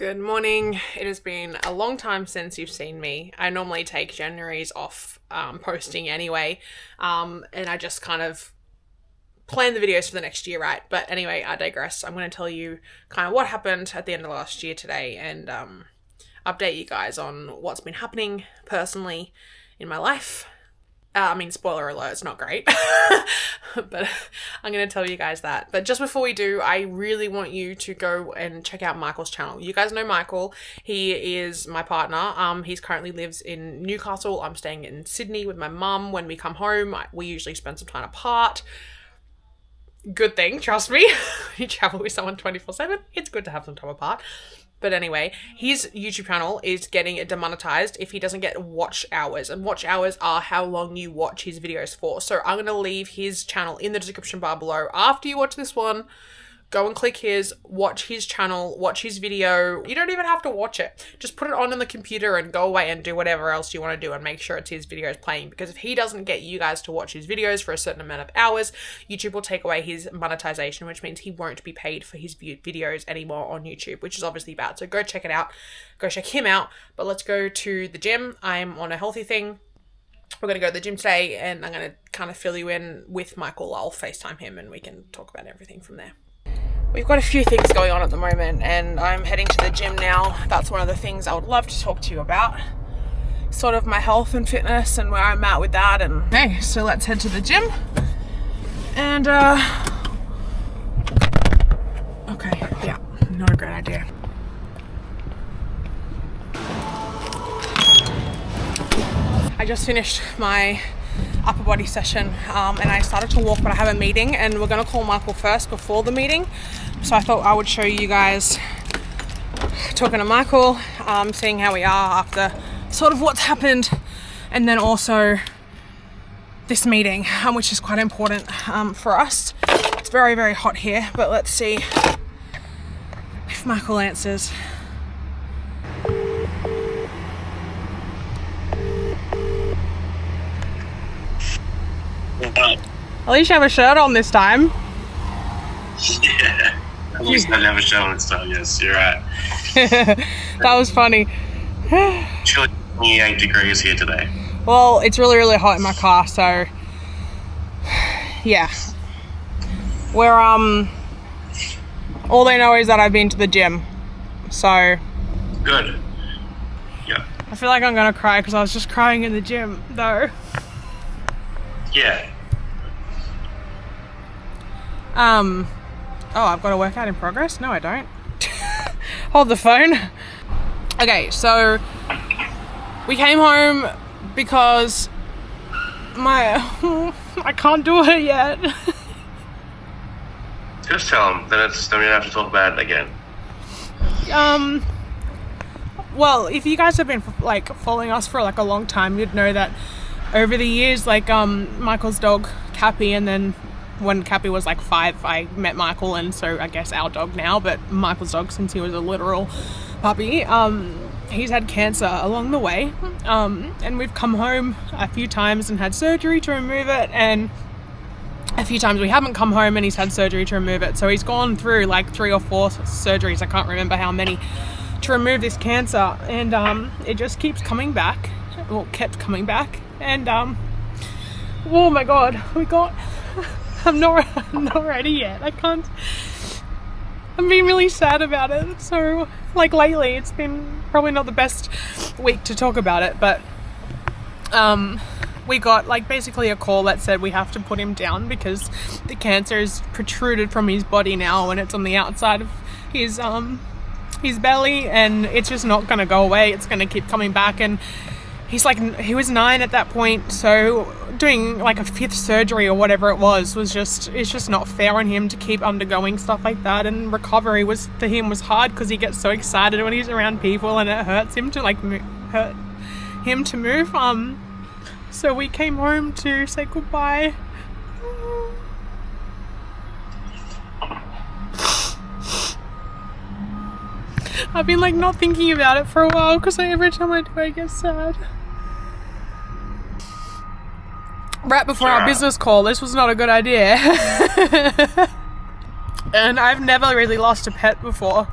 Good morning. It has been a long time since you've seen me. I normally take January's off posting anyway, and I just kind of plan the videos for the next year, right? But anyway, I digress. I'm going to tell you kind of what happened at the end of last year today and update you guys on what's been happening personally in my life. Spoiler alert, it's not great, but I'm going to tell you guys that. But just before we do, I really want you to go and check out Michael's channel. You guys know Michael. He is my partner. He's currently lives in Newcastle. I'm staying in Sydney with my mum. When we come home, we usually spend some time apart. Good thing, trust me. You travel with someone 24/7. It's good to have some time apart. But anyway, his YouTube channel is getting demonetized if he doesn't get watch hours. And watch hours are how long you watch his videos for. So I'm going to leave his channel in the description bar below. After you watch this one, go and click his, watch his channel, watch his video. You don't even have to watch it. Just put it on the computer and go away and do whatever else you want to do and make sure it's his videos playing. Because if he doesn't get you guys to watch his videos for a certain amount of hours, YouTube will take away his monetization, which means he won't be paid for his videos anymore on YouTube, which is obviously bad. So go check it out. Go check him out. But let's go to the gym. I'm on a healthy thing. We're going to go to the gym today and I'm going to kind of fill you in with Michael. I'll FaceTime him and we can talk about everything from there. We've got a few things going on at the moment and I'm heading to the gym now. That's one of the things I would love to talk to you about. Sort of my health and fitness and where I'm at with that. And okay, so let's head to the gym. And okay, yeah, not a great idea. I just finished my upper body session and I started to walk, but I have a meeting and we're going to call Michael first before the meeting. So I thought I would show you guys talking to Michael, seeing how we are after sort of what's happened, and then also this meeting, which is quite important for us. It's very, very hot here, but let's see if Michael answers. At least you have a shirt on this time. Yeah, at least I didn't have a shirt on this time, yes, you're right. That was funny. Chilly 28 degrees here today. Well, it's really, really hot in my car, so yeah. We're all they know is that I've been to the gym, so Good. Yeah. I feel like I'm gonna cry because I was just crying in the gym though. Yeah. Oh, I've got a workout in progress? No, I don't. Hold the phone. Okay, so we came home because I can't do it yet. Just tell them, then we don't have to talk about it again. Well, if you guys have been like following us for like a long time, you'd know that over the years, like Michael's dog Cappy, and then when Cappy was like 5, I met Michael, and so I guess our dog now, but Michael's dog since he was a literal puppy, he's had cancer along the way, and we've come home a few times and had surgery to remove it, and a few times we haven't come home and he's had surgery to remove it. So he's gone through like 3 or 4 surgeries, I can't remember how many, to remove this cancer, and it just keeps coming back, well, kept coming back, and oh my god, I'm not ready yet. I can't. I'm being really sad about it. So, like lately, it's been probably not the best week to talk about it, but we got like basically a call that said we have to put him down because the cancer is protruded from his body now and it's on the outside of his belly, and it's just not going to go away. It's going to keep coming back, and he was 9 at that point, so doing like a 5th surgery or whatever it's just not fair on him to keep undergoing stuff like that, and recovery was hard because he gets so excited when he's around people and it hurts him to move. So we came home to say goodbye. I've been like not thinking about it for a while because every time I do I get sad. Right before our business call, this was not a good idea. And I've never really lost a pet before.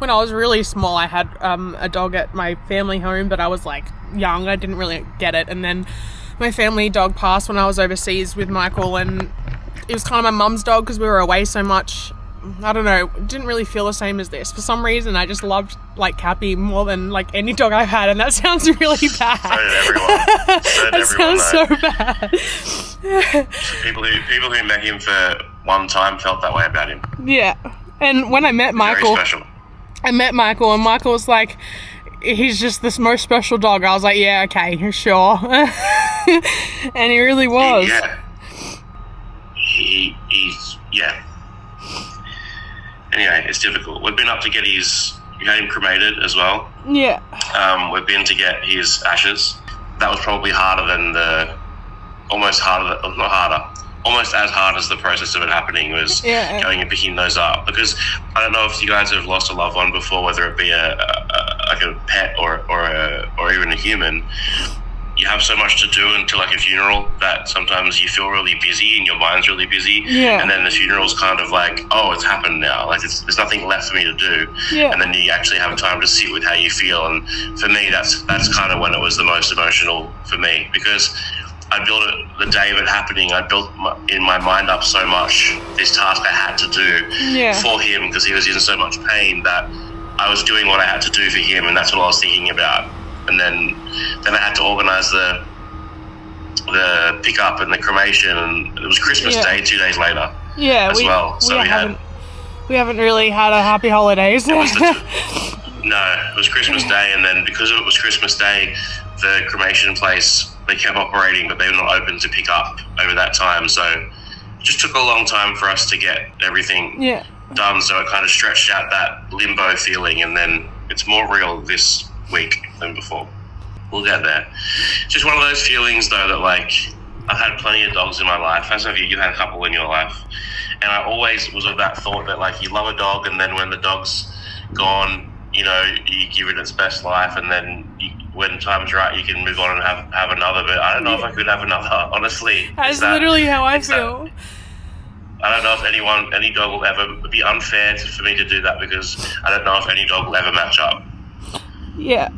when I was really small, I had a dog at my family home, but I was like young. I didn't really get it. And then my family dog passed when I was overseas with Michael, and it was kind of my mum's dog because we were away so much. I don't know, it didn't really feel the same as this. For some reason, I just loved, like, Cappy more than, like, any dog I've had, and that sounds really bad. So did everyone. That sounds so bad. People who met him for one time felt that way about him. Yeah. And when I met Michael... Very special. I met Michael, and Michael was like, he's just this most special dog. I was like, yeah, okay, sure. And he really was. Yeah. He's... Yeah. Anyway, it's difficult. We've been up to get we had him cremated as well. Yeah. We've been to get his ashes. That was probably harder than almost as hard as the process of it happening was going and picking those up. Because I don't know if you guys have lost a loved one before, whether it be like a pet or even a human. You have so much to do until like a funeral that sometimes you feel really busy and your mind's really busy. Yeah. And then the funeral's kind of like, oh, it's happened now. Like there's nothing left for me to do. Yeah. And then you actually have time to sit with how you feel. And for me, that's kind of when it was the most emotional for me, because I built it the day of it happening. I built in my mind up so much this task I had to do for him, because he was in so much pain that I was doing what I had to do for him, and that's what I was thinking about. And then I had to organise the pickup and the cremation, and it was Christmas Day 2 days later. Yeah, as well. So we haven't really had a happy holidays. No, it was Christmas Day, and then because it was Christmas Day, the cremation place, they kept operating, but they were not open to pick up over that time. So it just took a long time for us to get everything done. So it kind of stretched out that limbo feeling, and then it's more real this week than before. We'll get there. It's just one of those feelings, though, that like I've had plenty of dogs in my life, as have you. You had a couple in your life, and I always was of that thought that like you love a dog, and then when the dog's gone, you know, you give it its best life, and then when time's right, you can move on and have another. But I don't know if I could have another, honestly. That's literally how I feel. I don't know if any dog will ever be unfair for me to do that, because I don't know if any dog will ever match up. Yeah,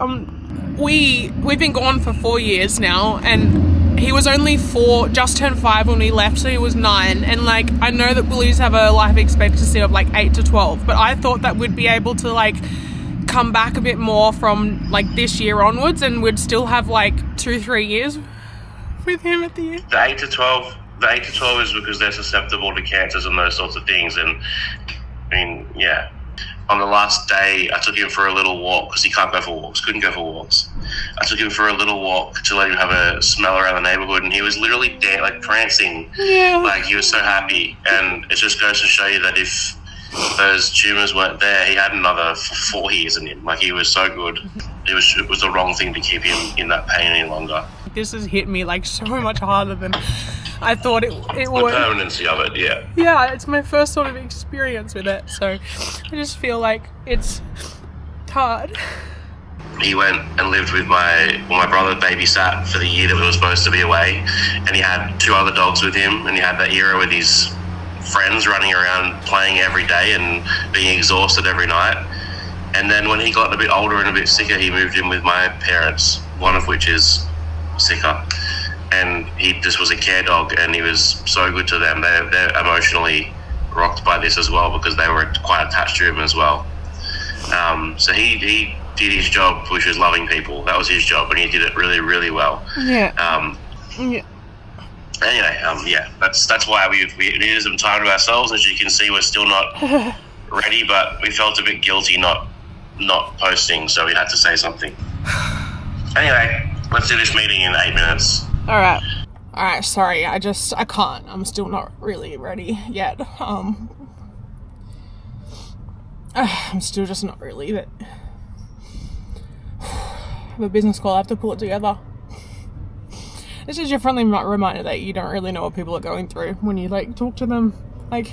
we've been gone for 4 years now, and he was only 4, just turned 5 when we left, so he was 9. And like, I know that bullies have a life expectancy of like 8 to 12, but I thought that we'd be able to like come back a bit more from like this year onwards, and we'd still have like 2-3 years with him at the end. The 8 to 12 is because they're susceptible to cancers and those sorts of things. And I mean, yeah. On the last day, I took him for a little walk, because he couldn't go for walks. I took him for a little walk to let him have a smell around the neighborhood, and he was literally prancing. Yeah. Like, he was so happy. And it just goes to show you that if those tumours weren't there, he had another 4 years in him. Like, he was so good. It was the wrong thing to keep him in that pain any longer. This has hit me like so much harder than I thought it would. The permanency of it, yeah. Yeah, it's my first sort of experience with it, so I just feel like it's hard. He went and lived with my brother babysat for the year that we were supposed to be away, and he had 2 other dogs with him, and he had that era with his friends running around playing every day and being exhausted every night. And then when he got a bit older and a bit sicker, he moved in with my parents, one of which is sicker. And he just was a care dog, and he was so good to them. They're emotionally rocked by this as well, because they were quite attached to him as well. So he did his job, which was loving people. That was his job, and he did it really, really well. Yeah. Anyway, that's why we needed some time to ourselves. As you can see, we're still not ready, but we felt a bit guilty not posting, so we had to say something. Anyway, let's do this meeting in 8 minutes. All right, sorry, I can't. I'm still not really ready yet. I'm still just not really, but I have a business call, I have to pull it together. This is your friendly reminder that you don't really know what people are going through when you, like, talk to them. Like,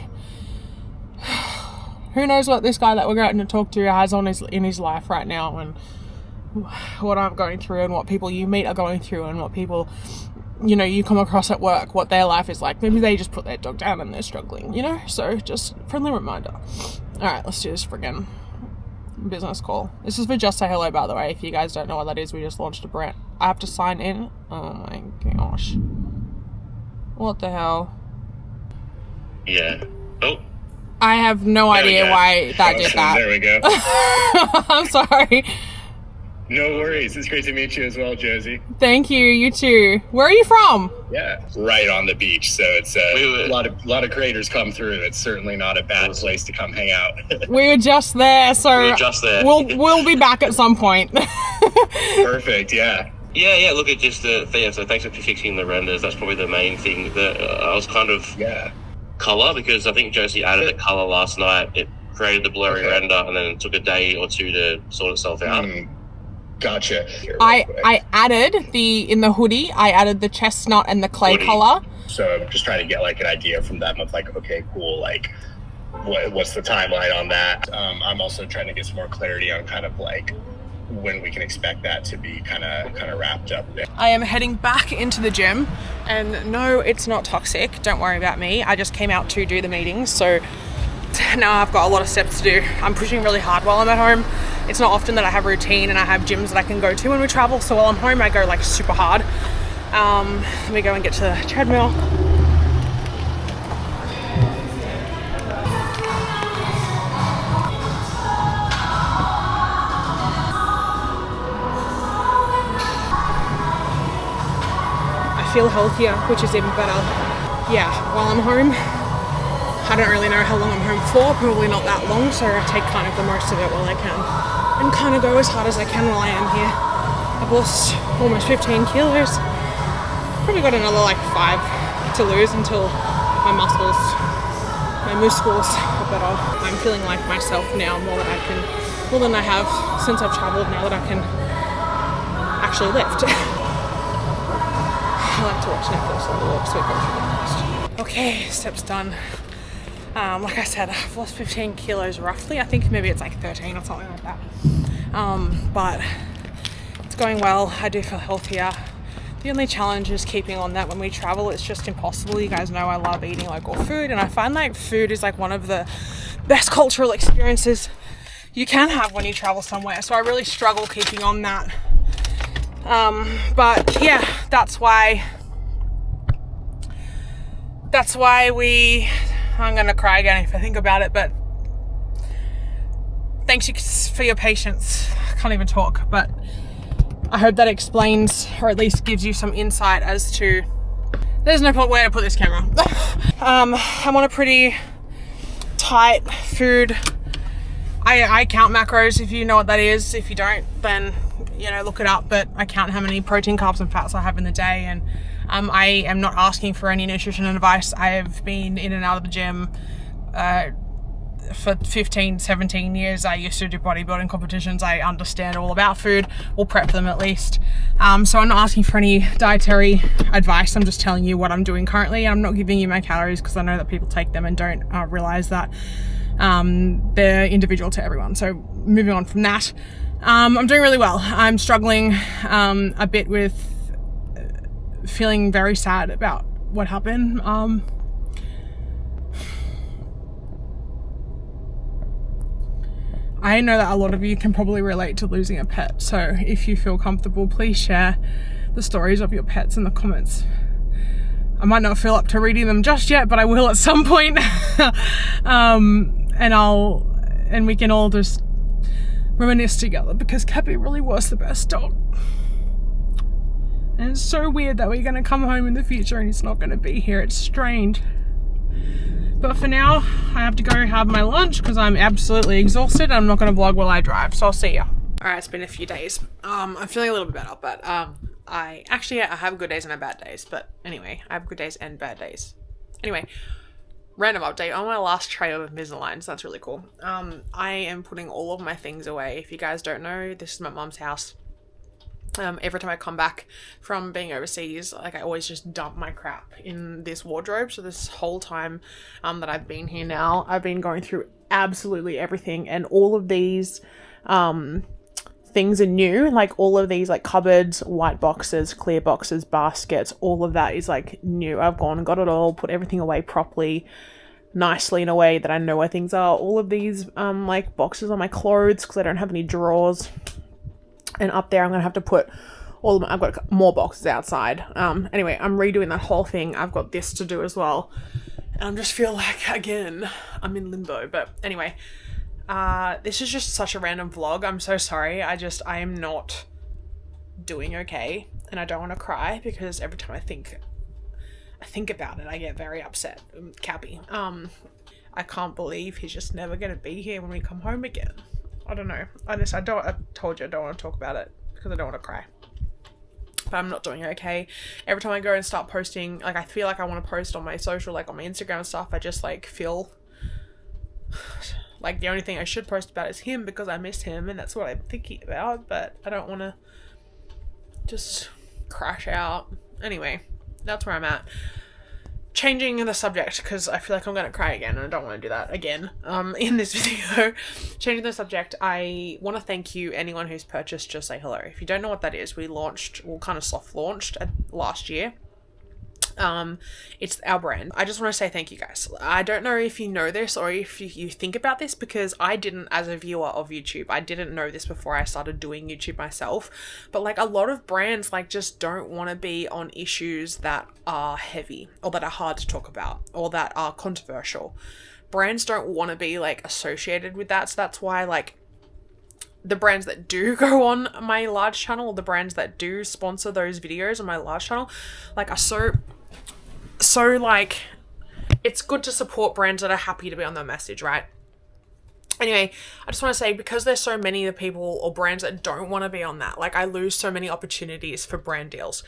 who knows what this guy that we're going to talk to has in his life right now, and what I'm going through, and what people you meet are going through, and what people, you know, you come across at work, what their life is like. Maybe they just put their dog down and they're struggling, you know? So just friendly reminder. All right, let's do this again. business call. This is for Just Say Hello, by the way. If you guys don't know what that is, we just launched a brand. I have to sign in. Oh my gosh. What the hell? Yeah. Oh. I have no idea why that did that. There we go. I'm sorry. No worries. It's great to meet you as well, Josie. Thank you. You too. Where are you from? Yeah, right on the beach. So it's a lot of creators come through. It's certainly not a bad place to come hang out. We were just there, so we'll be back at some point. Perfect. Yeah. Yeah. Look at just so thanks for fixing the renders. That's probably the main thing that I was kind of color, because I think Josie added the color last night. It created the blurry render, and then it took a day or two to sort itself out. Gotcha. I added in the hoodie, I added the chestnut and the clay color. So I'm just trying to get like an idea from them of like, okay, cool, like what's the timeline on that? I'm also trying to get some more clarity on kind of like when we can expect that to be kind of wrapped up. I am heading back into the gym, and no, it's not toxic. Don't worry about me. I just came out to do the meetings, so now I've got a lot of steps to do. I'm pushing really hard while I'm at home. It's not often that I have routine and I have gyms that I can go to when we travel, so while I'm home I go like super hard. Let me go and get to the treadmill. I feel healthier, which is even better. Yeah, while I'm home, I don't really know how long I'm home for, probably not that long, so I take kind of the most of it while I can and kind of go as hard as I can while I am here. I've lost almost 15 kilos. Probably got another like 5 to lose until my muscles are better. I'm feeling like myself now more than I have since I've travelled, now that I can actually lift. I like to watch Netflix on the walk, so it goes really fast. Okay, steps done. Like I said, I've lost 15 kilos roughly. I think maybe it's like 13 or something like that. But it's going well. I do feel healthier. The only challenge is keeping on that when we travel. It's just impossible. You guys know I love eating local food, and I find like food is like one of the best cultural experiences you can have when you travel somewhere. So I really struggle keeping on that. But yeah, that's why I'm gonna cry again if I think about it, but thanks for your patience. I can't even talk, but I hope that explains, or at least gives you some insight as to, there's no way to put this camera. I'm on a pretty tight food. I count macros, if you know what that is. If you don't, then look it up, but I count how many protein, carbs and fats I have in the day, and I am not asking for any nutrition advice. I have been in and out of the gym for 15, 17 years. I used to do bodybuilding competitions. I understand all about food, or prep them at least. So I'm not asking for any dietary advice. I'm just telling you what I'm doing currently. I'm not giving you my calories because I know that people take them and don't realize that they're individual to everyone. So moving on from that, I'm doing really well. I'm struggling a bit with feeling very sad about what happened. I know that a lot of you can probably relate to losing a pet, so if you feel comfortable, please share the stories of your pets in the comments. I might not feel up to reading them just yet, but I will at some point. And we can all just reminisce together, because Cappy really was the best dog. And it's so weird that we're going to come home in the future and he's not going to be here. It's strange. But for now, I have to go have my lunch because I'm absolutely exhausted. I'm not going to vlog while I drive, so I'll see ya. Alright, it's been a few days. I'm feeling a little bit better, but I have good days and bad days. But anyway, I have good days and bad days. Anyway, random update on my last tray of Invisaligns. That's really cool. I am putting all of my things away. If you guys don't know, this is my mom's house. Every time I come back from being overseas, like I always just dump my crap in this wardrobe. So this whole time that I've been here now, I've been going through absolutely everything, and all of these things are new. Like all of these like cupboards, white boxes, clear boxes, baskets, all of that is like new. I've gone and got it all, put everything away properly. nicely in a way that I know where things are. All of these like boxes on my clothes, because I don't have any drawers. And up there I'm gonna have to put all of my, I've got more boxes outside. Anyway, I'm redoing that whole thing. I've got this to do as well. And I just feel like, again, I'm in limbo. But anyway, this is just such a random vlog. I'm so sorry. I am not doing okay. And I don't want to cry because every time I think about it, I get very upset. Cappy. I can't believe he's just never going to be here when we come home again. I don't know. I told you I don't want to talk about it because I don't want to cry. But I'm not doing okay. Every time I go and start posting, like, I feel like I want to post on my social, like on my Instagram and stuff, I just like feel like the only thing I should post about is him because I miss him and that's what I'm thinking about, but I don't want to just crash out. Anyway, that's where I'm at. Changing the subject because I feel like I'm going to cry again and I don't want to do that again in this video. Changing the subject, I want to thank you, anyone who's purchased Just Say Hello. If you don't know what that is, we kind of soft launched last year. It's our brand. I just want to say thank you guys. I don't know if you know this or if you think about this, because I didn't, as a viewer of YouTube, I didn't know this before I started doing YouTube myself, but like a lot of brands like just don't want to be on issues that are heavy or that are hard to talk about or that are controversial. Brands don't want to be like associated with that, so that's why like the brands that do go on my large channel, or the brands that do sponsor those videos on my large channel, like are so like, it's good to support brands that are happy to be on their message, right? Anyway, I just want to say, because there's so many of the people or brands that don't want to be on that, like I lose so many opportunities for brand deals.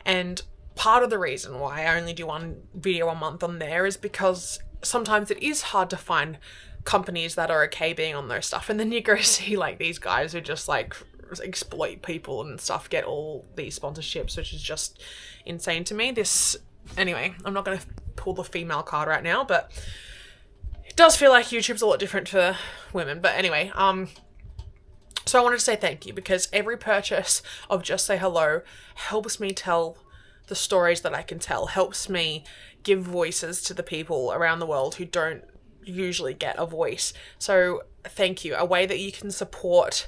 And part of the reason why I only do one video a month on there is because sometimes it is hard to find companies that are okay being on their stuff. And then you go see like these guys who just like exploit people and stuff, get all these sponsorships, which is just insane to me. Anyway, I'm not going to pull the female card right now, but it does feel like YouTube's a lot different for women. But anyway, so I wanted to say thank you, because every purchase of Just Say Hello helps me tell the stories that I can tell, helps me give voices to the people around the world who don't usually get a voice. So thank you. A way that you can support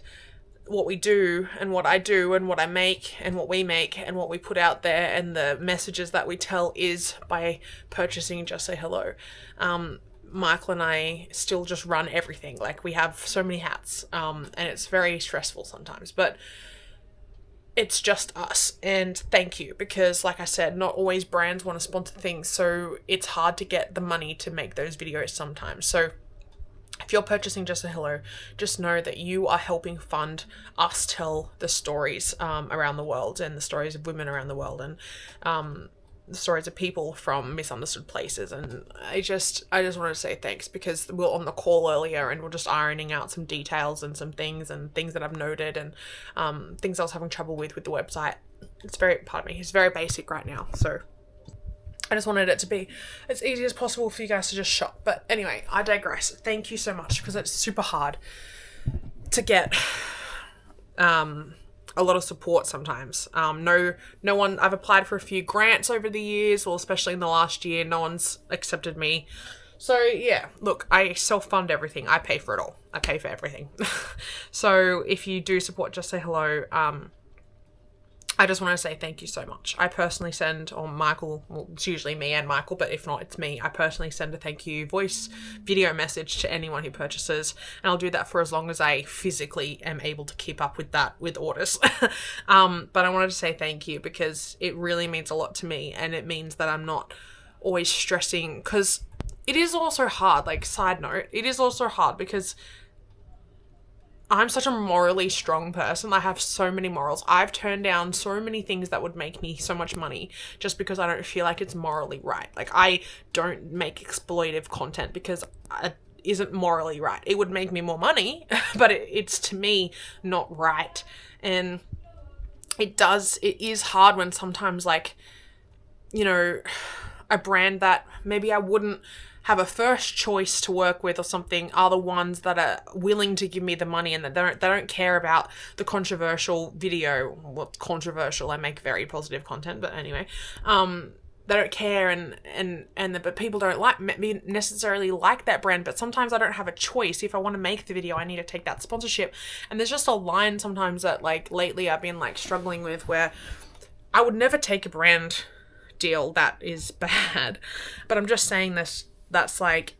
what we do and what I do and what I make and what we make and what we put out there and the messages that we tell is by purchasing Just Say Hello. Michael and I still just run everything. Like, we have so many hats, and it's very stressful sometimes, but it's just us. And thank you, because like I said, not always brands want to sponsor things, so it's hard to get the money to make those videos sometimes. So if you're purchasing Just Say Hello, just know that you are helping fund us tell the stories around the world, and the stories of women around the world, and the stories of people from misunderstood places. And I just wanted to say thanks, because we were on the call earlier and we're just ironing out some details and some things that I've noted, and things I was having trouble with the website. It's very basic right now, so I just wanted it to be as easy as possible for you guys to just shop. But anyway, I digress. Thank you so much, because it's super hard to get a lot of support sometimes. No one, I've applied for a few grants over the years, or especially in the last year, no one's accepted me. So yeah, look, I self-fund everything. I pay for it all. I pay for everything. So if you do support Just Say Hello, I just want to say thank you so much. I personally send, or Michael, well, it's usually me and Michael, but if not, it's me. I personally send a thank you voice video message to anyone who purchases, and I'll do that for as long as I physically am able to keep up with that with orders. But I wanted to say thank you, because it really means a lot to me, and it means that I'm not always stressing, because it is also hard, like, side note, it is also hard because I'm such a morally strong person. I have so many morals. I've turned down so many things that would make me so much money just because I don't feel like it's morally right. Like, I don't make exploitive content because it isn't morally right. It would make me more money, but it's to me not right. And it is hard when sometimes, like, you know, a brand that maybe I wouldn't have a first choice to work with or something are the ones that are willing to give me the money, and that they don't care about the controversial video. Well, controversial, I make very positive content, but anyway, they don't care, but people don't necessarily like that brand. But sometimes I don't have a choice. If I want to make the video, I need to take that sponsorship. And there's just a line sometimes that, like, lately I've been, like, struggling with, where I would never take a brand deal that is bad. But I'm just saying this, that's like,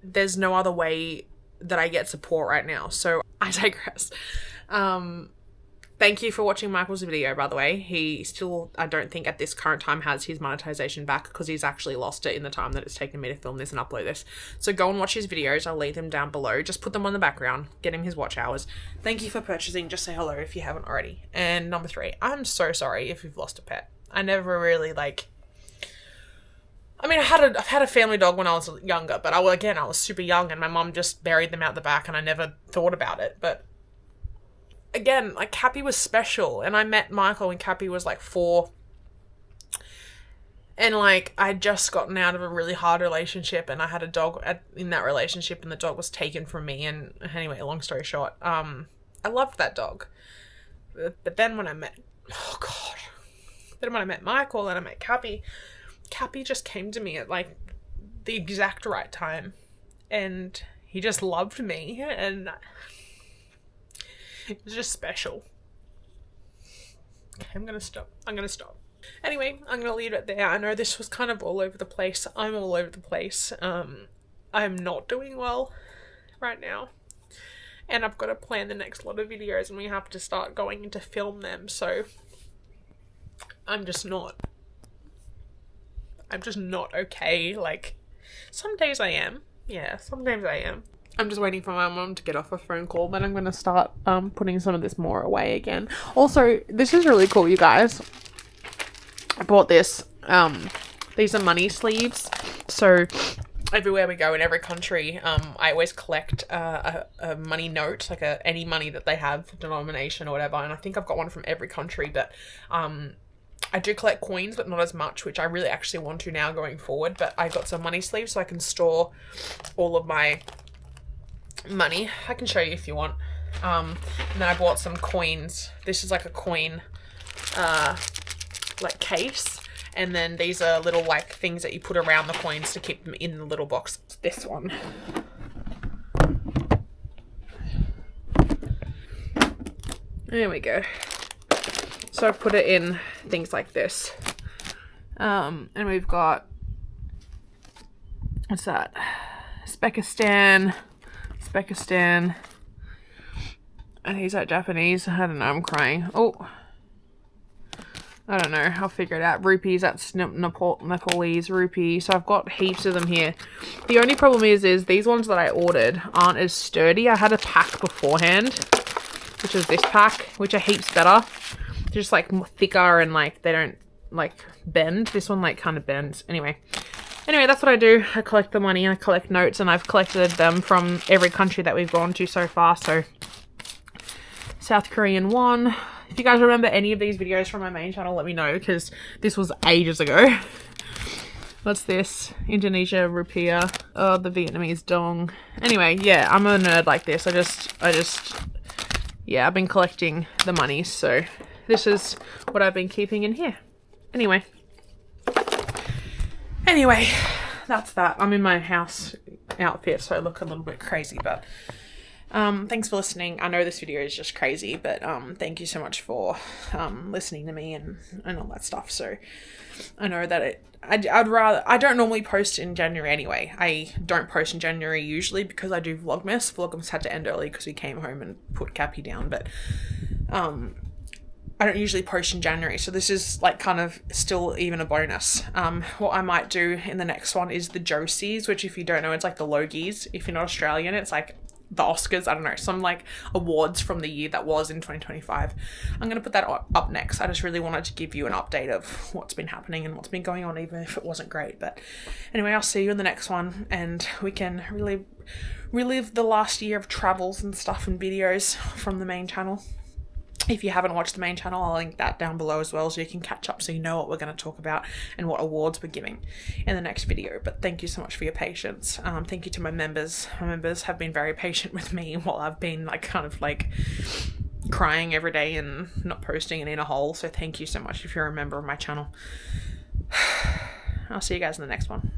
there's no other way that I get support right now. So I digress. Thank you for watching Michael's video, by the way. He still, I don't think at this current time, has his monetization back, because he's actually lost it in the time that it's taken me to film this and upload this. So go and watch his videos. I'll leave them down below. Just put them on the background. Get him his watch hours. Thank you for purchasing. Just say hello if you haven't already. And number 3, I'm so sorry if you've lost a pet. I never really, like... I mean, I've had a family dog when I was younger, but I was super young, and my mum just buried them out the back, and I never thought about it. But again, like, Cappy was special, and I met Michael when Cappy was like 4, and like, I'd just gotten out of a really hard relationship, and I had a dog in that relationship, and the dog was taken from me. And anyway, long story short, I loved that dog, but then when I met Michael and I met Cappy just came to me at, like, the exact right time, and he just loved me, and it was just special. Okay, I'm gonna stop. Anyway, I'm gonna leave it there. I know this was kind of all over the place. I'm all over the place. I'm not doing well right now, and I've got to plan the next lot of videos, and we have to start going into film them, so I'm just not okay. Like, some days I am. Yeah, sometimes I am. I'm just waiting for my mum to get off a phone call, but I'm going to start putting some of this more away again. Also, this is really cool, you guys. I bought this. These are money sleeves. So everywhere we go in every country, I always collect a money note, like any money that they have, denomination or whatever. And I think I've got one from every country, but I do collect coins, but not as much, which I really actually want to now going forward. But I got some money sleeves so I can store all of my money. I can show you if you want. And then I bought some coins. This is like a coin like case. And then these are little, like, things that you put around the coins to keep them in the little box. This one. There we go. So I put it in things like this. And we've got, what's that? Uzbekistan. And he's like Japanese. I don't know, I'm crying. Oh. I don't know. I'll figure it out. Rupees, that's Nepalese rupee. So I've got heaps of them here. The only problem is these ones that I ordered aren't as sturdy. I had a pack beforehand, which is this pack, which are heaps better. They're just, like, thicker and, like, they don't, like, bend. This one, like, kind of bends. Anyway, that's what I do. I collect the money, I collect notes, and I've collected them from every country that we've gone to so far. So, South Korean won. If you guys remember any of these videos from my main channel, let me know, because this was ages ago. What's this? Indonesia rupiah. Oh, the Vietnamese dong. Anyway, yeah, I'm a nerd like this. Yeah, I've been collecting the money, so this is what I've been keeping in here. Anyway, that's that. I'm in my house outfit, so I look a little bit crazy, but thanks for listening. I know this video is just crazy, but thank you so much for listening to me and all that stuff. So I know that I don't normally post in January anyway. I don't post in January usually because I do Vlogmas. Vlogmas had to end early because we came home and put Cappy down, but I don't usually post in January, so this is, like, kind of still even a bonus. What I might do in the next one is the Josies, which, if you don't know, it's like the Logies. If you're not Australian, it's like the Oscars. I don't know, some, like, awards from the year that was in 2025. I'm going to put that up next. I just really wanted to give you an update of what's been happening and what's been going on, even if it wasn't great. But anyway, I'll see you in the next one, and we can really relive the last year of travels and stuff and videos from the main channel. If you haven't watched the main channel, I'll link that down below as well, so you can catch up so you know what we're going to talk about and what awards we're giving in the next video. But thank you so much for your patience. Thank you to my members. My members have been very patient with me while I've been, like, kind of, like, crying every day and not posting and in a hole. So thank you so much if you're a member of my channel. I'll see you guys in the next one.